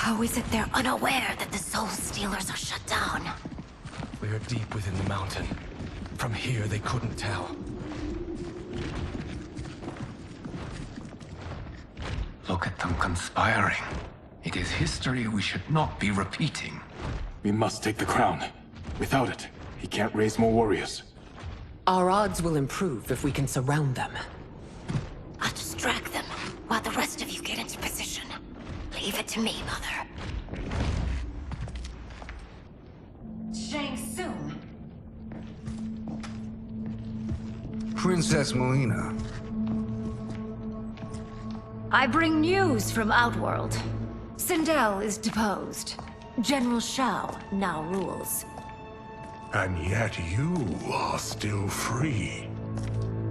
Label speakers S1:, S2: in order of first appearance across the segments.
S1: How is it they're unaware that the Soul Stealers are shut down?
S2: We are deep within the mountain. From here, they couldn't tell.
S3: Look at them conspiring. It is history we should not be repeating.
S4: We must take the crown. Without it, he can't raise more warriors.
S5: Our odds will improve if we can surround them.
S1: I'll distract them while the rest of you get into position. Leave it to me, Mother. Shang Tsung.
S6: Princess Melina.
S1: I bring news from Outworld. Sindel is deposed. General Shao now rules.
S7: And yet you are still free.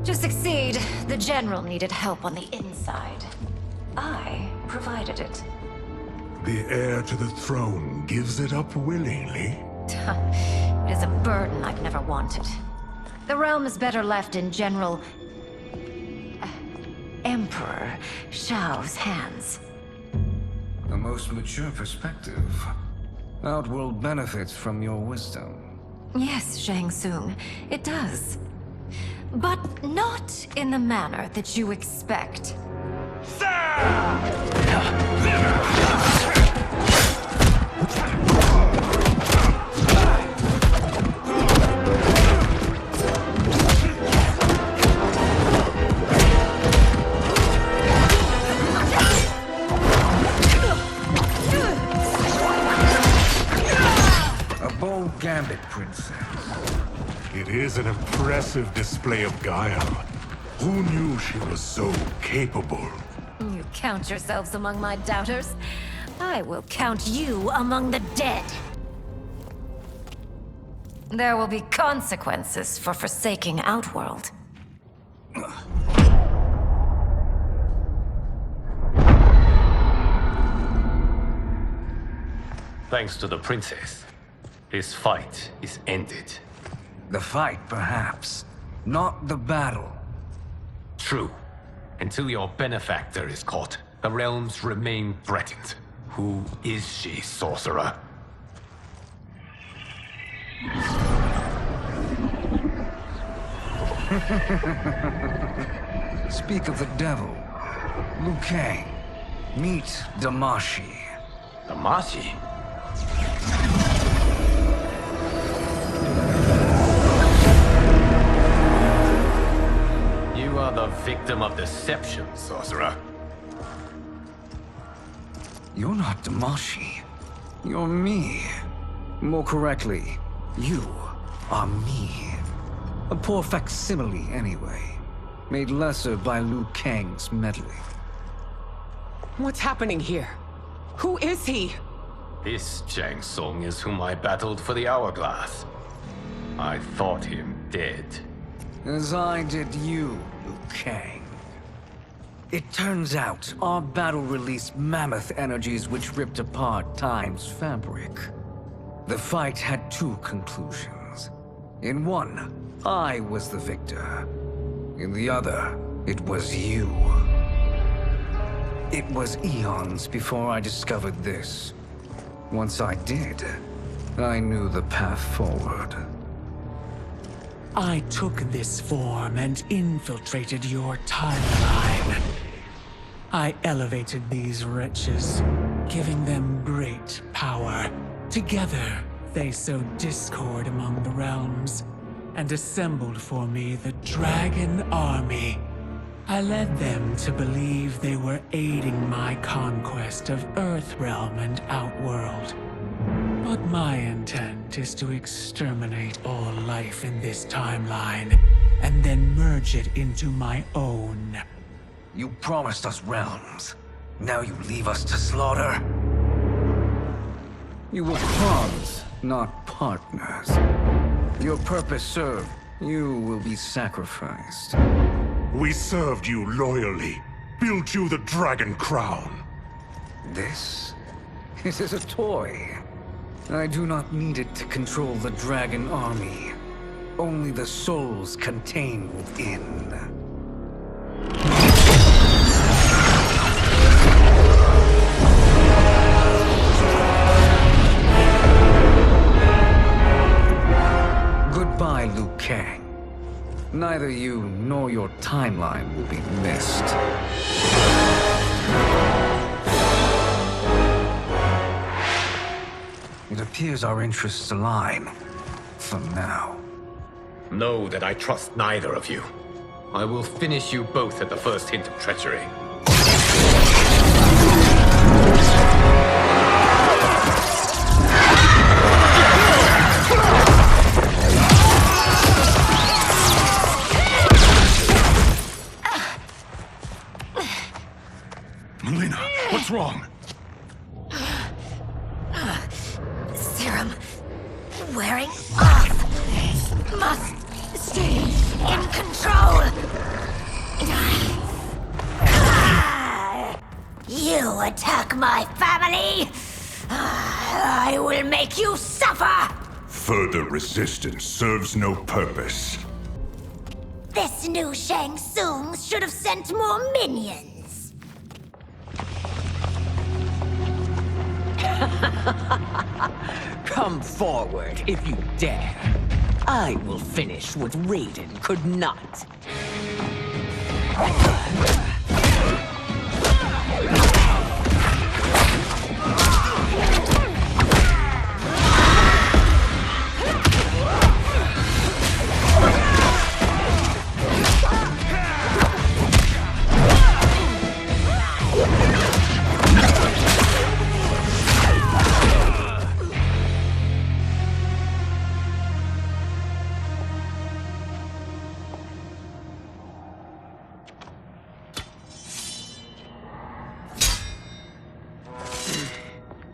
S1: To succeed, the General needed help on the inside. I provided it.
S7: The heir to the throne gives it up willingly.
S1: It is a burden I've never wanted. The realm is better left in General... Emperor Shao's hands.
S6: A most mature perspective. Outworld benefits from your wisdom.
S1: Yes, Shang Tsung, it does. But not in the manner that you expect.
S6: A bold gambit, Princess.
S7: It is an impressive display of guile. Who knew she was so capable?
S1: You count yourselves among my doubters. I will count you among the dead. There will be consequences for forsaking Outworld.
S3: Thanks to the princess, this fight is ended.
S6: The fight, perhaps. Not the battle.
S3: True. Until your benefactor is caught, the realms remain threatened. Who is she, sorcerer?
S6: Speak of the devil. Liu Kang. Meet Damashi.
S3: Damashi? You are the victim of deception, sorcerer.
S6: You're not Damashi. You're me. More correctly, you are me. A poor facsimile, anyway. Made lesser by Liu Kang's meddling.
S5: What's happening here? Who is he?
S3: This Shang Tsung is whom I battled for the Hourglass. I thought him dead.
S6: As I did you, Liu Kang. It turns out our battle released mammoth energies which ripped apart time's fabric. The fight had two conclusions. In one, I was the victor. In the other, it was you. It was eons before I discovered this. Once I did, I knew the path forward.
S8: I took this form and infiltrated your timeline. I elevated these wretches, giving them great power. Together, they sowed discord among the realms, and assembled for me the Dragon Army. I led them to believe they were aiding my conquest of Earthrealm and Outworld. But my intent is to exterminate all life in this timeline, and then merge it into my own.
S6: You promised us realms. Now you leave us to slaughter? You were pawns, not partners. Your purpose served. You will be sacrificed.
S7: We served you loyally, built you the Dragon Crown.
S6: This? It is a toy. I do not need it to control the Dragon Army. Only the souls contained within. timeline will be missed. It appears our interests align. For now.
S3: Know that I trust neither of you. I will finish you both at the first hint of treachery.
S7: Melina, what's wrong?
S1: Serum wearing off. Must stay in control. You attack my family, I will make you suffer.
S7: Further resistance serves no purpose.
S1: This new Shang Tsung should have sent more minions.
S5: Come forward if you dare. I will finish what Raiden could not.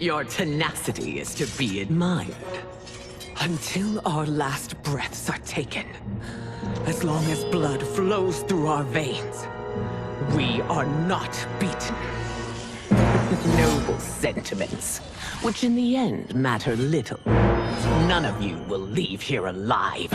S5: Your tenacity is to be admired. Until our last breaths are taken, as long as blood flows through our veins, we are not beaten. Noble sentiments, which in the end matter little. None of you will leave here alive.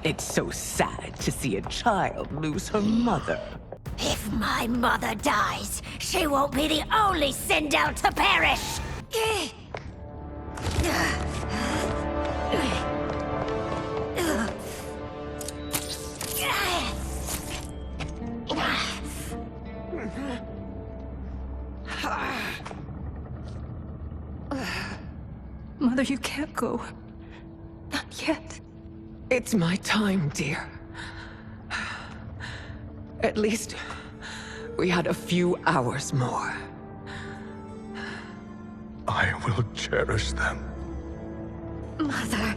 S5: It's so sad to see a child lose her mother.
S1: If my mother dies, she won't be the only Sindel to perish!
S9: Mother, you can't go. Not yet.
S5: It's my time, dear. At least, we had a few hours more.
S2: I will cherish them.
S1: Mother...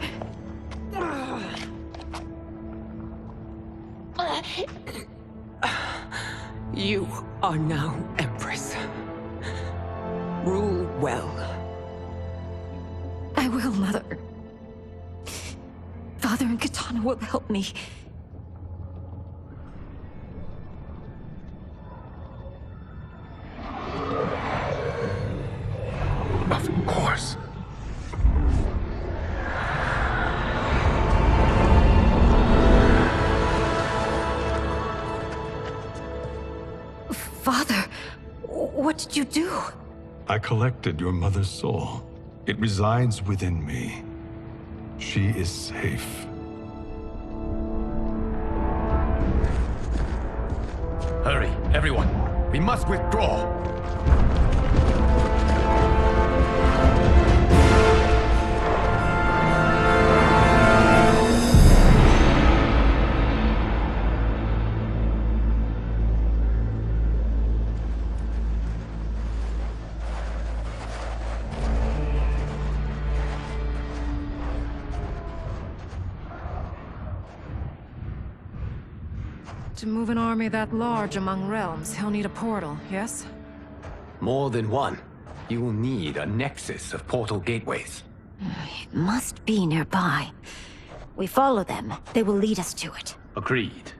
S5: You are now Empress. Rule well.
S9: I will, Mother. Father and Katana will help me.
S2: Of course.
S9: Father, what did you do?
S7: I collected your mother's soul. It resides within me. She is safe.
S3: Hurry, everyone. We must withdraw.
S9: To move an army that large among realms, he'll need a portal, yes?
S3: More than one. You will need a nexus of portal gateways.
S1: It must be nearby. We follow them, they will lead us to it.
S3: Agreed.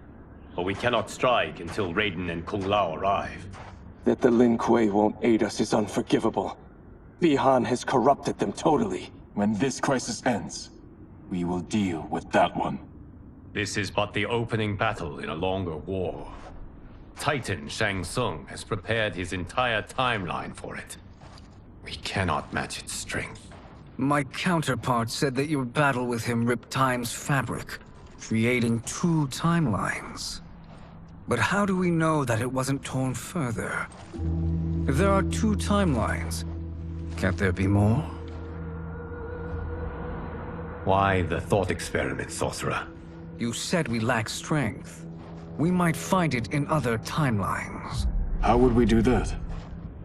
S10: but we cannot strike until Raiden and Kung Lao arrive.
S11: That the Lin Kuei won't aid us is unforgivable. Bihan has corrupted them totally.
S4: When this crisis ends, we will deal with that one.
S10: This is but the opening battle in a longer war. Titan Shang Tsung has prepared his entire timeline for it. We cannot match its strength.
S6: My counterpart said that your battle with him ripped time's fabric, creating 2 timelines. But how do we know that it wasn't torn further? If there are 2 timelines, can't there be more?
S10: Why the thought experiment, Sorcerer?
S6: You said we lack strength. We might find it in other timelines.
S4: How would we do that?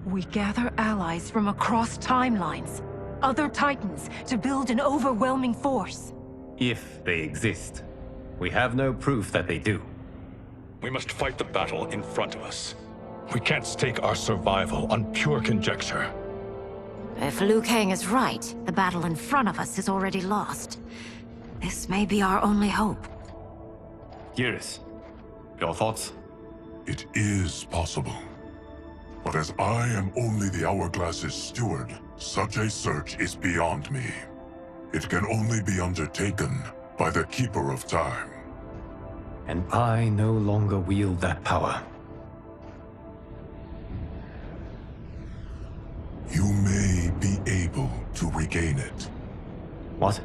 S9: We gather allies from across timelines, other Titans, to build an overwhelming force.
S10: If they exist. We have no proof that they do.
S2: We must fight the battle in front of us. We can't stake our survival on pure conjecture.
S1: If Liu Kang is right, the battle in front of us is already lost. This may be our only hope.
S10: Geras, your thoughts?
S7: It is possible. But as I am only the Hourglass's steward, such a search is beyond me. It can only be undertaken by the Keeper of Time.
S10: And I no longer wield that power.
S7: You may be able to regain it.
S10: What?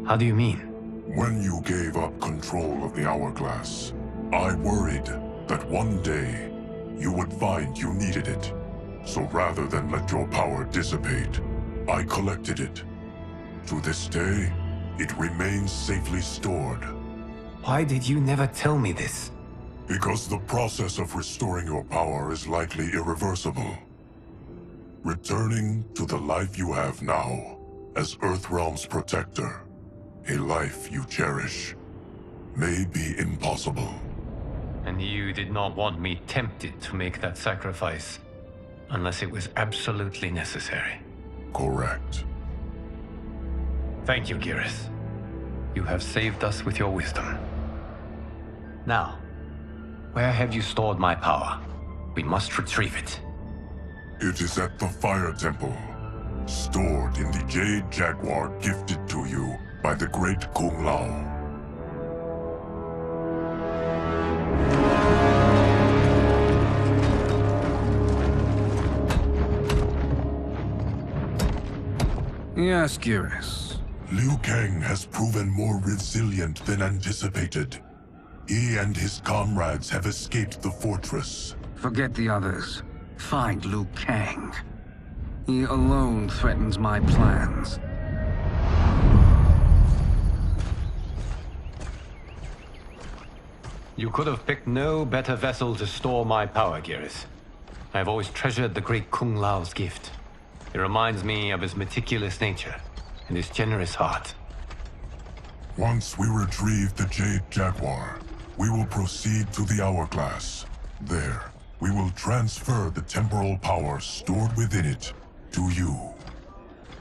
S10: How do you mean?
S7: When you gave up control of the Hourglass, I worried that one day you would find you needed it. So rather than let your power dissipate, I collected it. To this day, it remains safely stored.
S3: Why did you never tell me this?
S7: Because the process of restoring your power is likely irreversible. Returning to the life you have now, as Earthrealm's protector, a life you cherish, may be impossible.
S10: And you did not want me tempted to make that sacrifice, unless it was absolutely necessary.
S7: Correct.
S10: Thank you, Geras. You have saved us with your wisdom. Now, where have you stored my power? We must retrieve it.
S7: It is at the Fire Temple, stored in the Jade Jaguar gifted to you by the great Kung Lao.
S6: Yes, Geras.
S7: Liu Kang has proven more resilient than anticipated. He and his comrades have escaped the fortress.
S6: Forget the others. Find Liu Kang. He alone threatens my plans.
S10: You could have picked no better vessel to store my power, Geras. I have always treasured the great Kung Lao's gift. It reminds me of his meticulous nature and his generous heart.
S7: Once we retrieve the Jade Jaguar, we will proceed to the Hourglass. There, we will transfer the temporal power stored within it to you.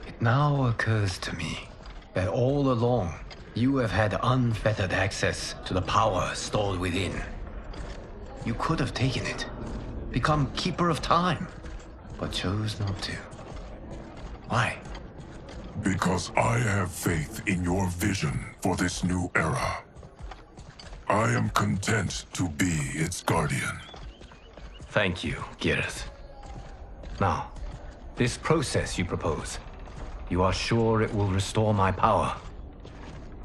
S3: It now occurs to me that all along, you have had unfettered access to the power stored within. You could have taken it, become Keeper of Time, but chose not to. Why?
S7: Because I have faith in your vision for this new era. I am content to be its guardian.
S10: Thank you, Geras. Now, this process you propose, you are sure it will restore my power?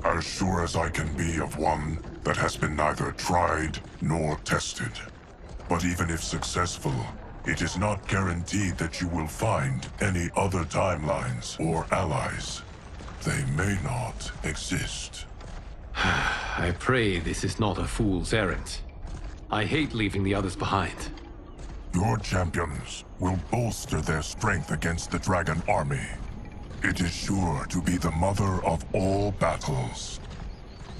S7: As sure as I can be of one that has been neither tried nor tested. But even if successful, it is not guaranteed that you will find any other timelines or allies. They may not exist.
S10: I pray this is not a fool's errand. I hate leaving the others behind.
S7: Your champions will bolster their strength against the Dragon Army. It is sure to be the mother of all battles.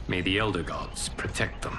S10: May the Elder Gods protect them.